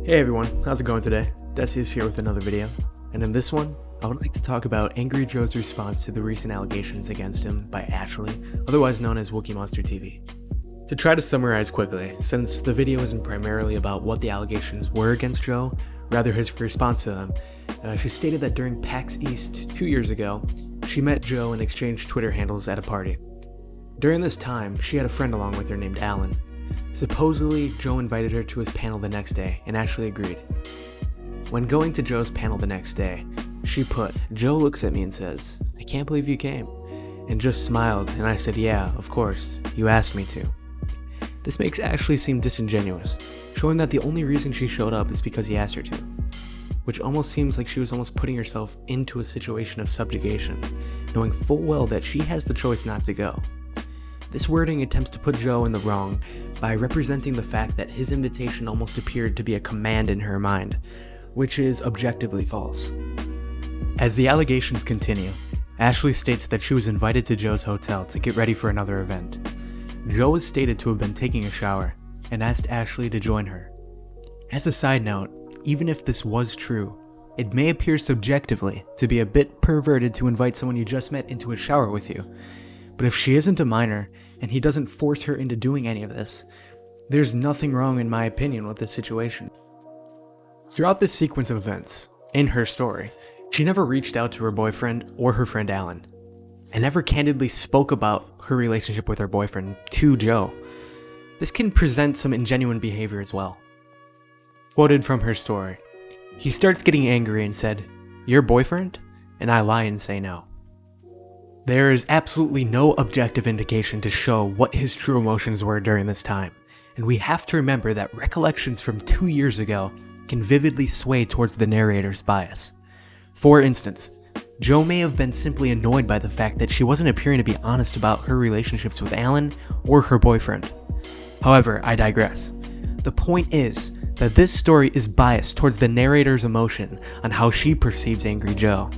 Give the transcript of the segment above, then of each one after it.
Hey everyone, how's it going today? Desi is here with another video, and in this one, I would like to talk about Angry Joe's response to the recent allegations against him by Ashley, otherwise known as Wookie Monster TV. To try to summarize quickly, since the video isn't primarily about what the allegations were against Joe, rather his response to them, she stated that during PAX East 2 years ago, she met Joe and exchanged Twitter handles at a party. During this time, she had a friend along with her named Alan. Supposedly, Joe invited her to his panel the next day, and Ashley agreed. When going to Joe's panel the next day, she put, "Joe looks at me and says, 'I can't believe you came,' and just smiled, and I said, 'Yeah, of course, you asked me to.'" This makes Ashley seem disingenuous, showing that the only reason she showed up is because he asked her to, which almost seems like she was almost putting herself into a situation of subjugation, knowing full well that she has the choice not to go. This wording attempts to put Joe in the wrong by representing the fact that his invitation almost appeared to be a command in her mind, which is objectively false. As the allegations continue, Ashley states that she was invited to Joe's hotel to get ready for another event. Joe is stated to have been taking a shower and asked Ashley to join her. As a side note, even if this was true, it may appear subjectively to be a bit perverted to invite someone you just met into a shower with you. But if she isn't a minor, and he doesn't force her into doing any of this, there's nothing wrong in my opinion with this situation. Throughout this sequence of events, in her story, she never reached out to her boyfriend or her friend Alan, and never candidly spoke about her relationship with her boyfriend to Joe. This can present some ingenuine behavior as well. Quoted from her story, he starts getting angry and said, "Your boyfriend?" And I lie and say no. There is absolutely no objective indication to show what his true emotions were during this time, and we have to remember that recollections from 2 years ago can vividly sway towards the narrator's bias. For instance, Joe may have been simply annoyed by the fact that she wasn't appearing to be honest about her relationships with Alan or her boyfriend. However, I digress. The point is that this story is biased towards the narrator's emotion on how she perceives Angry Joe.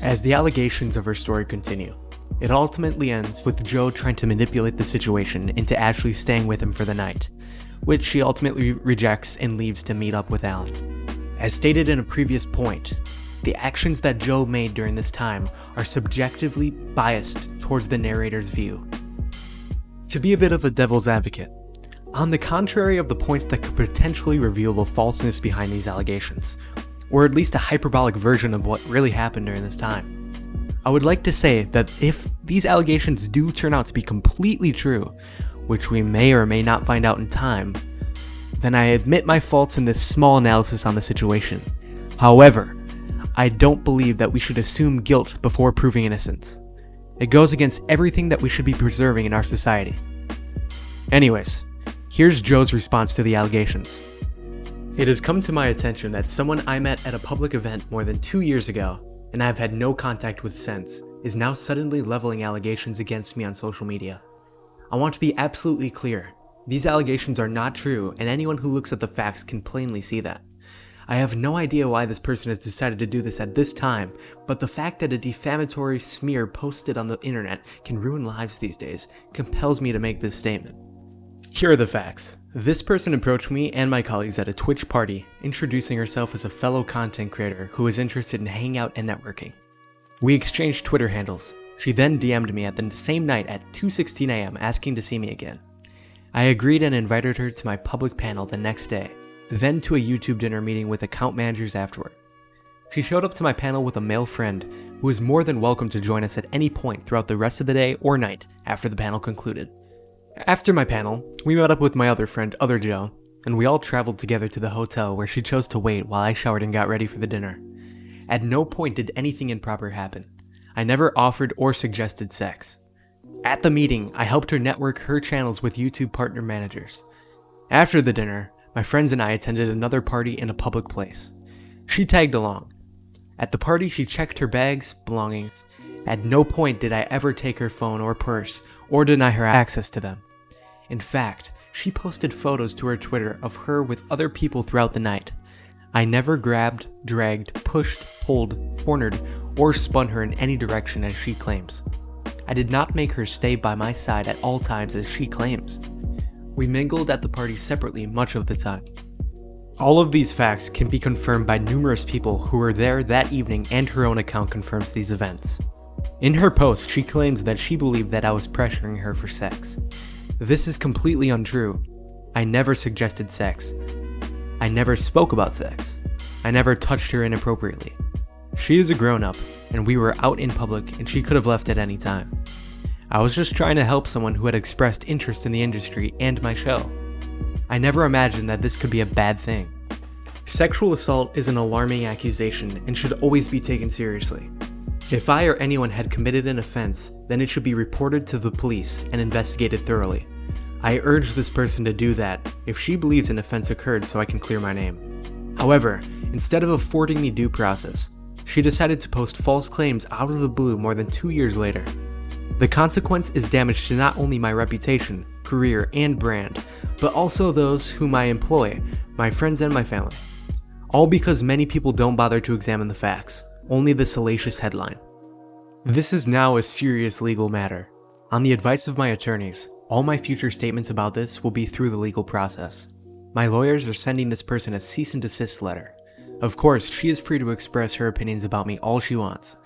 As the allegations of her story continue, it ultimately ends with Joe trying to manipulate the situation into Ashley staying with him for the night, which she ultimately rejects and leaves to meet up with Alan. As stated in a previous point, the actions that Joe made during this time are subjectively biased towards the narrator's view. To be a bit of a devil's advocate, on the contrary of the points that could potentially reveal the falseness behind these allegations, or at least a hyperbolic version of what really happened during this time, I would like to say that if these allegations do turn out to be completely true, which we may or may not find out in time, then I admit my faults in this small analysis on the situation. However, I don't believe that we should assume guilt before proving innocence. It goes against everything that we should be preserving in our society. Anyways, here's Joe's response to the allegations. "It has come to my attention that someone I met at a public event more than 2 years ago, and I have had no contact with since, is now suddenly leveling allegations against me on social media. I want to be absolutely clear. These allegations are not true, and anyone who looks at the facts can plainly see that. I have no idea why this person has decided to do this at this time, but the fact that a defamatory smear posted on the internet can ruin lives these days compels me to make this statement. Here are the facts. This person approached me and my colleagues at a Twitch party, introducing herself as a fellow content creator who was interested in hanging out and networking. We exchanged Twitter handles. She then DM'd me at the same night at 2:16 a.m. asking to see me again. I agreed and invited her to my public panel the next day, then to a YouTube dinner meeting with account managers afterward. She showed up to my panel with a male friend who was more than welcome to join us at any point throughout the rest of the day or night after the panel concluded. After my panel, we met up with my other friend, Other Joe, and we all traveled together to the hotel where she chose to wait while I showered and got ready for the dinner. At no point did anything improper happen. I never offered or suggested sex. At the meeting, I helped her network her channels with YouTube partner managers. After the dinner, my friends and I attended another party in a public place. She tagged along. At the party, she checked her bags, belongings. At no point did I ever take her phone or purse or deny her access to them. In fact, she posted photos to her Twitter of her with other people throughout the night. I never grabbed, dragged, pushed, pulled, cornered, or spun her in any direction as she claims. I did not make her stay by my side at all times as she claims. We mingled at the party separately much of the time. All of these facts can be confirmed by numerous people who were there that evening, and her own account confirms these events. In her post, she claims that she believed that I was pressuring her for sex. This is completely untrue. I never suggested sex. I never spoke about sex. I never touched her inappropriately. She is a grown-up, and we were out in public, and she could have left at any time. I was just trying to help someone who had expressed interest in the industry and my show. I never imagined that this could be a bad thing. Sexual assault is an alarming accusation and should always be taken seriously. If I or anyone had committed an offense, then it should be reported to the police and investigated thoroughly. I urge this person to do that if she believes an offense occurred so I can clear my name. However, instead of affording me due process, she decided to post false claims out of the blue more than 2 years later. The consequence is damage to not only my reputation, career, and brand, but also those whom I employ, my friends and my family. All because many people don't bother to examine the facts, only the salacious headline. This is now a serious legal matter. On the advice of my attorneys, all my future statements about this will be through the legal process. My lawyers are sending this person a cease and desist letter. Of course, she is free to express her opinions about me all she wants.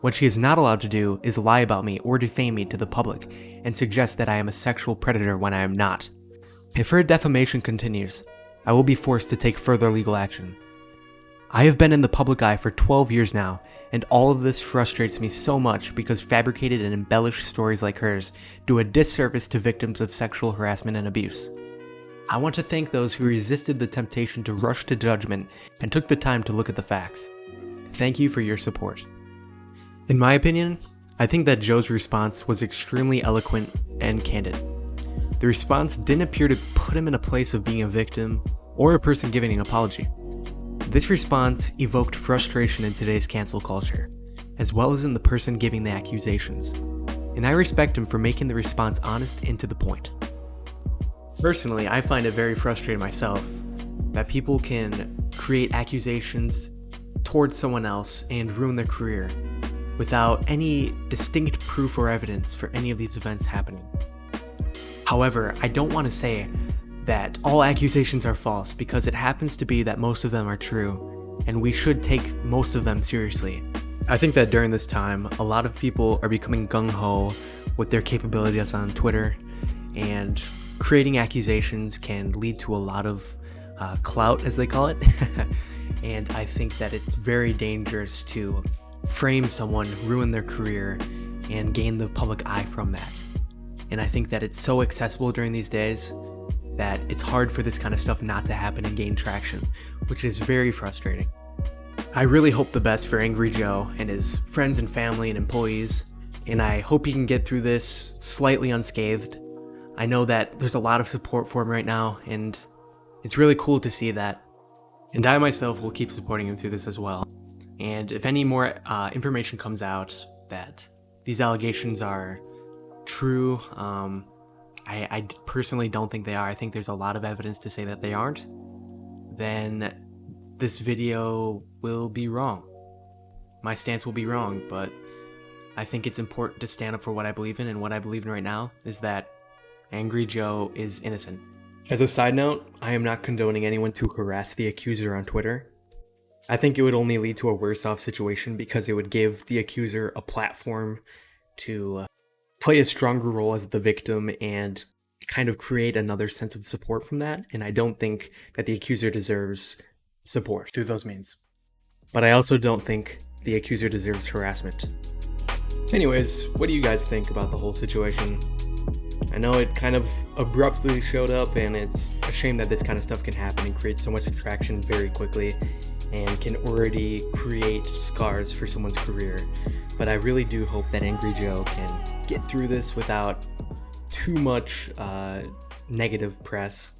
What she is not allowed to do is lie about me or defame me to the public and suggest that I am a sexual predator when I am not. If her defamation continues, I will be forced to take further legal action. I have been in the public eye for 12 years now, and all of this frustrates me so much because fabricated and embellished stories like hers do a disservice to victims of sexual harassment and abuse. I want to thank those who resisted the temptation to rush to judgment and took the time to look at the facts. Thank you for your support. In my opinion, I think that Joe's response was extremely eloquent and candid. The response didn't appear to put him in a place of being a victim or a person giving an apology. This response evoked frustration in today's cancel culture, as well as in the person giving the accusations, and I respect him for making the response honest and to the point. Personally, I find it very frustrating myself that people can create accusations towards someone else and ruin their career without any distinct proof or evidence for any of these events happening. However, I don't want to say that all accusations are false, because it happens to be that most of them are true, and we should take most of them seriously. I think that during this time, a lot of people are becoming gung-ho with their capabilities on Twitter, and creating accusations can lead to a lot of clout, as they call it. And I think that it's very dangerous to frame someone, ruin their career, and gain the public eye from that. And I think that it's so accessible during these days that it's hard for this kind of stuff not to happen and gain traction, which is very frustrating. I really hope the best for Angry Joe and his friends and family and employees, and I hope he can get through this slightly unscathed. I know that there's a lot of support for him right now, and it's really cool to see that. And I myself will keep supporting him through this as well. And if any more information comes out that these allegations are true, I personally don't think they are. I think there's a lot of evidence to say that they aren't. Then this video will be wrong. My stance will be wrong, but I think it's important to stand up for what I believe in, and what I believe in right now is that Angry Joe is innocent. As a side note, I am not condoning anyone to harass the accuser on Twitter. I think it would only lead to a worse off situation, because it would give the accuser a platform to play a stronger role as the victim and kind of create another sense of support from that. And I don't think that the accuser deserves support through those means. But I also don't think the accuser deserves harassment. Anyways, what do you guys think about the whole situation? I know it kind of abruptly showed up, and it's a shame that this kind of stuff can happen and create so much attraction very quickly and can already create scars for someone's career. But I really do hope that Angry Joe can get through this without too much negative press.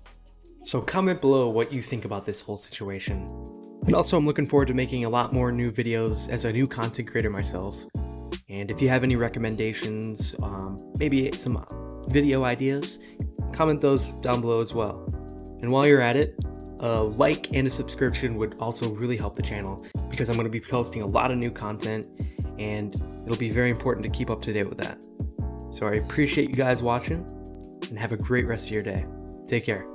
So comment below what you think about this whole situation. And also, I'm looking forward to making a lot more new videos as a new content creator myself. And if you have any recommendations, maybe some video ideas, comment those down below as well. And while you're at it, a like and a subscription would also really help the channel, because I'm going to be posting a lot of new content, and it'll be very important to keep up to date with that. So I appreciate you guys watching, and have a great rest of your day. Take care.